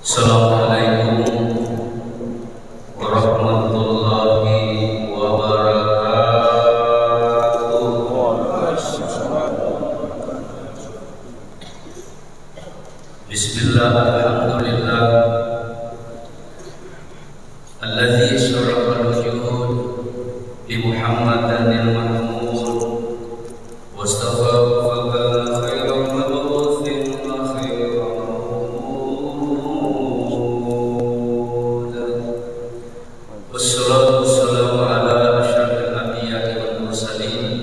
Assalamualaikum warahmatullahi wabarakatuh. Bismillah, alhamdulillah, alladzi syarafa al-wujud bi Muhammadanil mahmud wastafa fakana khairan mab'utsin wa khairan maw'ud. Wassalatu wassalamu ala asyrafil anbiya'i wal mursalin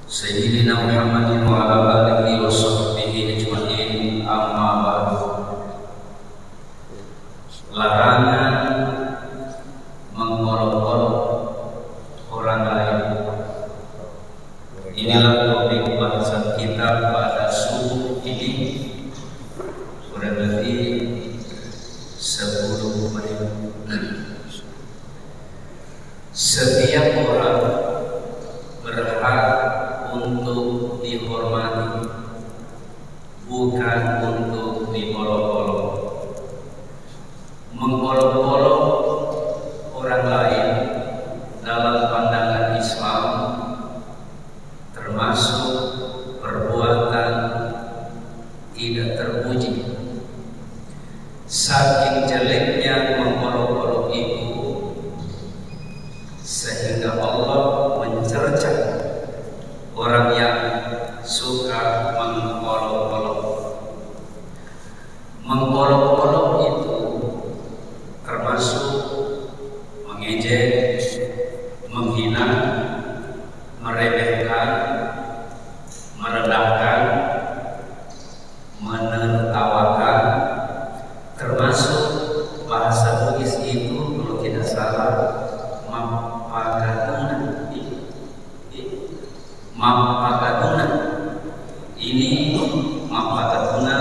sayyidina Muhammadin wa ala alihi wa sahbihi ajma'in. Amma ba'du. Larangan mengolok-olok orang lain. Inilah topik bahasan kita pada subuh ini, kurang lebih 10 menit. Setiap orang berhak untuk dihormati, bukan untuk diolok-olok. Mengolok-olok orang lain dalam pandangan Islam termasuk perbuatan tidak terpuji. Saking jeleknya mengolok-olok itu, sehingga Allah mencerca orang yang suka mengolok-olok. Mengolok-olok itu termasuk mengejek, menghina, meremehkan, merendahkan, menertawakan, termasuk bahasa Bugis itu kalau tidak salah mapakatuna. Mapakatuna ini mapakatuna,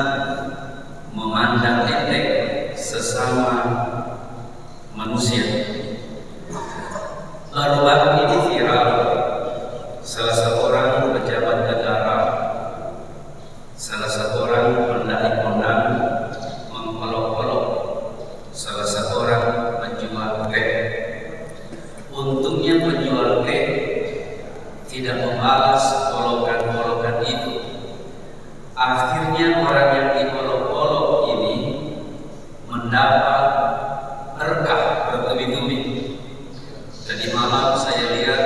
memandang enteng sesama manusia. Baru-baru ini viral, salah seorang pejabat negara, salah seorang pendai kondang mengolok-olok salah seorang penjual teh. Untungnya penjual teh tidak membalas olokan-olokan itu. Akhirnya orang yang diolok-olok ini mendapat berkah bertubi-tubi. Tadi malam saya lihat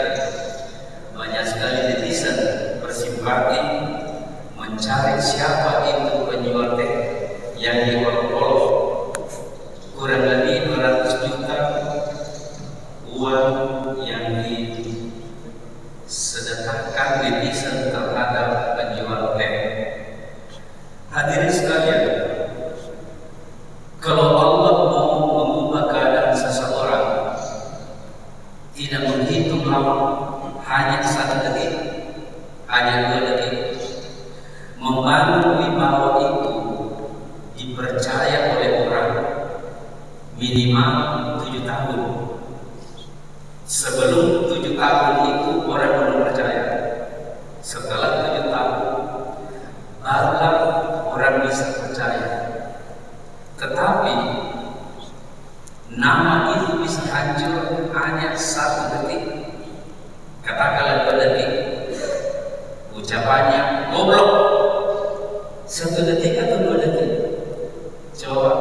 banyak sekali netizen bersimpati mencari siapa itu penjual teh yang diolok-olok. Kurang lebih 200 juta uang yang disedekahkan netizen terhadap penjual teh. Hadirin sekalian, kalau Allah mau mengubah keadaan seseorang, tidak menghitung lama, hanya 1 detik, hanya 2 detik. Membangun wibawa itu dipercaya oleh orang minimal 7 tahun. Sebelum 7 tahun itu orang belum percaya. Setelah 7 tahun barulah orang bisa percaya. Tetapi nama itu bisa hancur hanya 1 detik. Katakanlah 2 detik. Ucapannya goblok 1 detik atau 2 detik? Coba.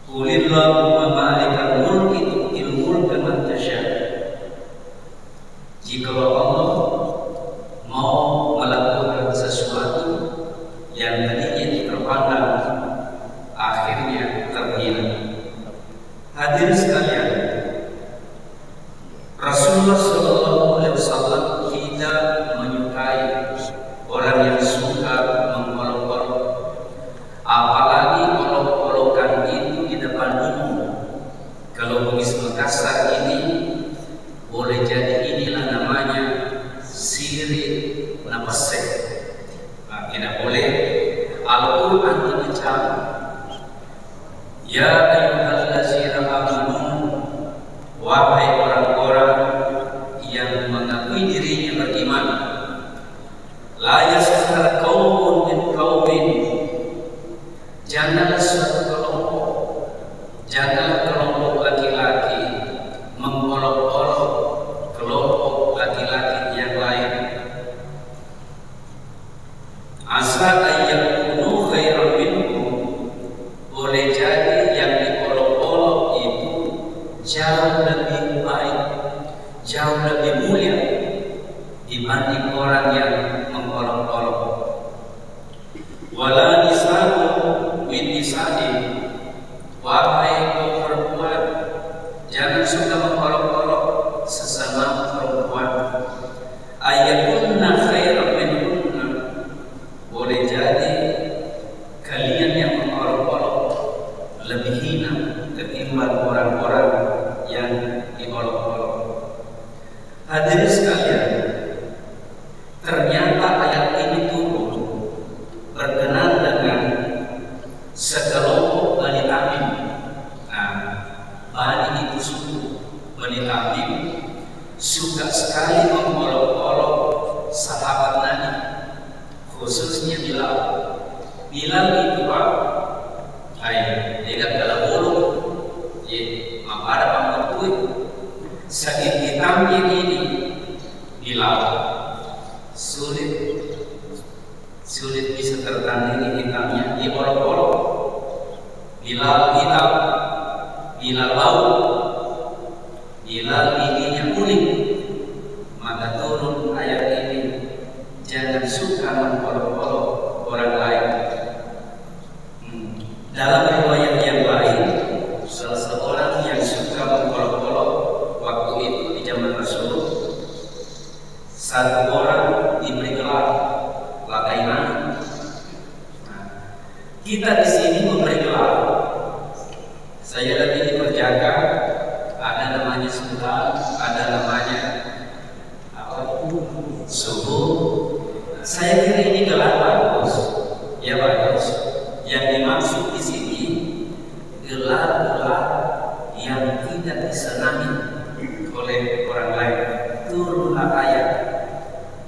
Qulillahumma malikal mulki tu'til mulka man tasha'. Jika Allah mau melakukan sesuatu yang tadinya terpandang, akhirnya terhilang. Hadirin sekalian, Rasulullah SAW tidak menyukai orang yang suka mengolok-olok, apalagi olok-olokan itu di depan umum. Kalau Bugis Makassar ini boleh jadi inilah namanya sirik napasek. Tidak boleh. Al-Quran mengecam, ya ayyuhallazina amanu, wahai orang-orang yang mengakui dirinya beriman, la yaskhar qaumun min qaumin Wala nisa'u min nisa'i, wahai kaum perempuan, jangan suka mengolok-olok sesama perempuan. Ayakunna khairan minhunna, boleh jadi kalian yang mengolok-olok lebih hina ketimbang orang-orang yang diolok-olok. Hadirin sekalian, ternyata ayat ini turun berkenan dengan sekelompok Bani Tamim. Nah, Bani itu suku Bani Tamim suka sekali mengolok-olok sahabat Nabi, khususnya Bilal. Bilal itu apa? Dia kalau bolong, ada pamutui sakit hitamnya ini Bilal sulit bisa tertandingi hitamnya. Dia olok-olok Bilal hitam, Bilal bau, Bilal giginya kuning. Maka turun ayat ini, jangan suka mengolok-olok orang lain. Dalam riwayat yang lain, salah seorang yang suka mengolok-olok waktu itu di zaman Rasul, satu orang diberi gelar Lakaina. Kita di sini memberi gelar. Saya lagi di Perjaka, ada namanya Sultan, ada namanya Subuh. Saya kira ini gelar bagus, ya bagus. Yang dimaksud di sini gelar-gelar yang tidak disenangi oleh orang lain. Turunlah ayat,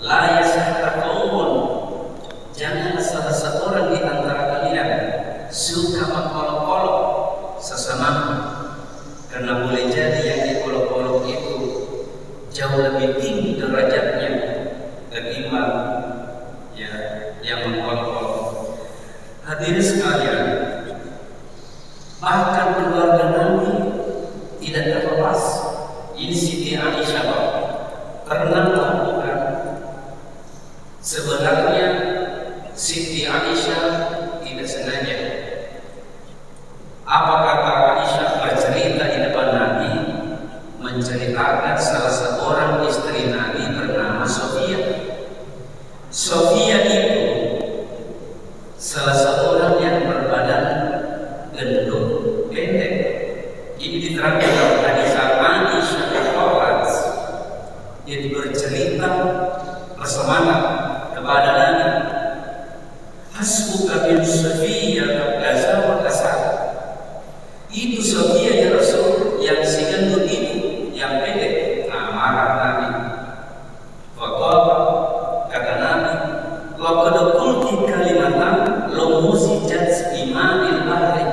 la yaskhar qaumun, jangan salah seorang di antara kalian suka mengolok-olok sesama, karena boleh jadi yang diolok-olok itu jauh lebih tinggi derajatnya ketimbang yang mengolok-olok. Hadirin sekalian, bahkan keluarga Nabi tidak terlepas. Ini Siti Aisyah pernah melakukan. Sebenarnya Siti Aisyah tidak sengaja. Apa kata Aisyah bercerita di depan Nabi, menceritakan salah seorang istri Nabi bernama Sofia. Sofia itu salah seorang yang berbadan gendut pendek. Ini diterangkan dalam hadis Aisyah Al-Qawat. Dia bercerita bersemangat kepada Nabi, hasbuka bin Sofia kaza wa kaza. Itu Sofia ya Rasul, yang si gendut itu, yang pendek. Nah, marah Nabi. Faqala, kata Nabi, laqad qulti kalimatan lumuzijat imanil bahri.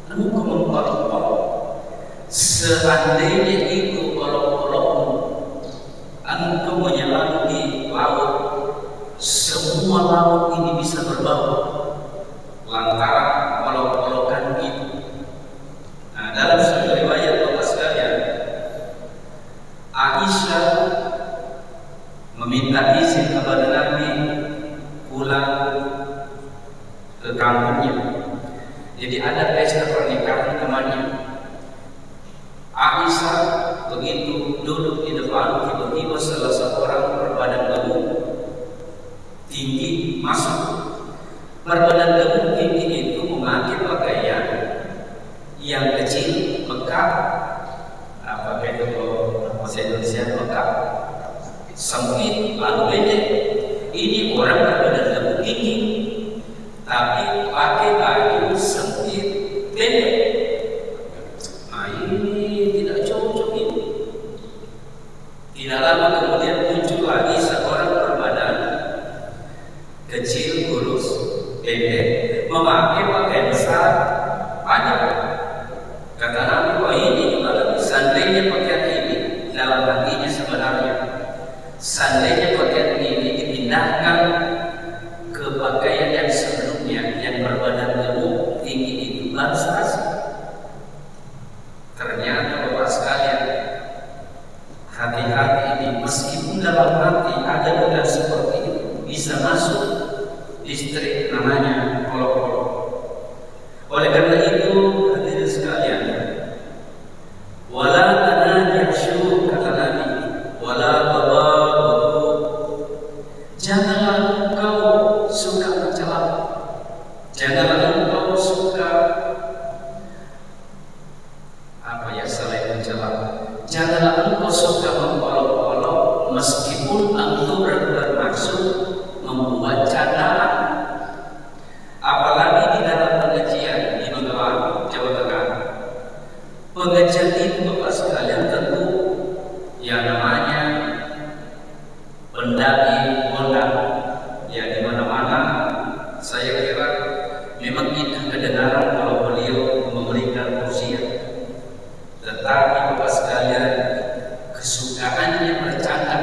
Engkau mengolok-olok, seandainya itu olok-olokmu, engkau menyelami laut, semua laut ini bisa berbau lantaran olok-olokan itu. Nah, dalam sebuah riwayat Bapak sekalian, Aisyah meminta izin kepada Nabi pulang ke kampungnya. Jadi ada pesta pernikahan temannya. Aisyah begitu duduk di depan, tiba-tiba salah seorang berbadan gemuk tinggi masuk. Berbadan gemuk tinggi itu memakai pakaian yang kecil, mekar. Apa itu kalau bahasa Indonesia mekar? Sempit lalu pendek. Ini orang berbadan gemuk tinggi, tapi pakai baju sempit pendek. Nah, ini tidak cocok ini. Tidak lama kemudian muncul lagi seorang berbadan kecil, kurus, pendek, memakai pakaian besar, panjang. Kata Nabi, wah ini juga lebih. Seandainya pakaian ini, dalam hatinya sebenarnya, seandainya pakaian ini dipindahkan ke pakaian yang sebelumnya, yang berbadan gemuk tinggi itu, baru serasi. Ternyata Bapak sekalian, hati-hati ini, meskipun dalam hati ada modal seperti itu, bisa masuk istri namanya kolok-kolok. Oleh karena itu, hadirin sekalian, wala tanajashu kata Nabi, wala tabaghadu. Janganlah engkau suka mencela. Janganlah engkau suka saling mencela. Janganlah engkau suka mengolok-olok meskipun engkau bermaksud membuat candaan. Apalagi di dalam pengajian di Magelang, Jawa Tengah. Pengajian itu Bapak sekalian tentu yang namanya pendaki mondar ya di mana-mana. Saya kira memang indah kedengaran kalau beliau memberikan tausiah. Tetapi Bapak sekalian, kesukaannya bercanda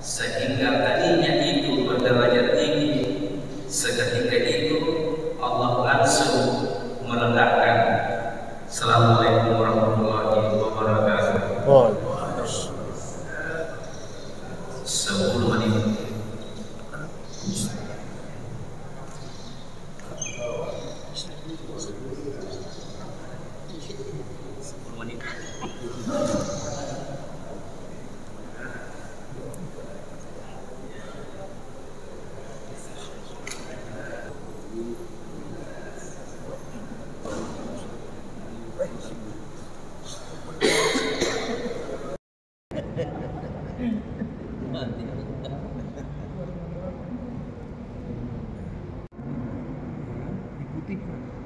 sehingga tadinya itu berderajat tinggi, seketika itu Allah langsung merendahkan. Assalamualaikum warahmatullahi wabarakatuh. 10 menit. Ikuti.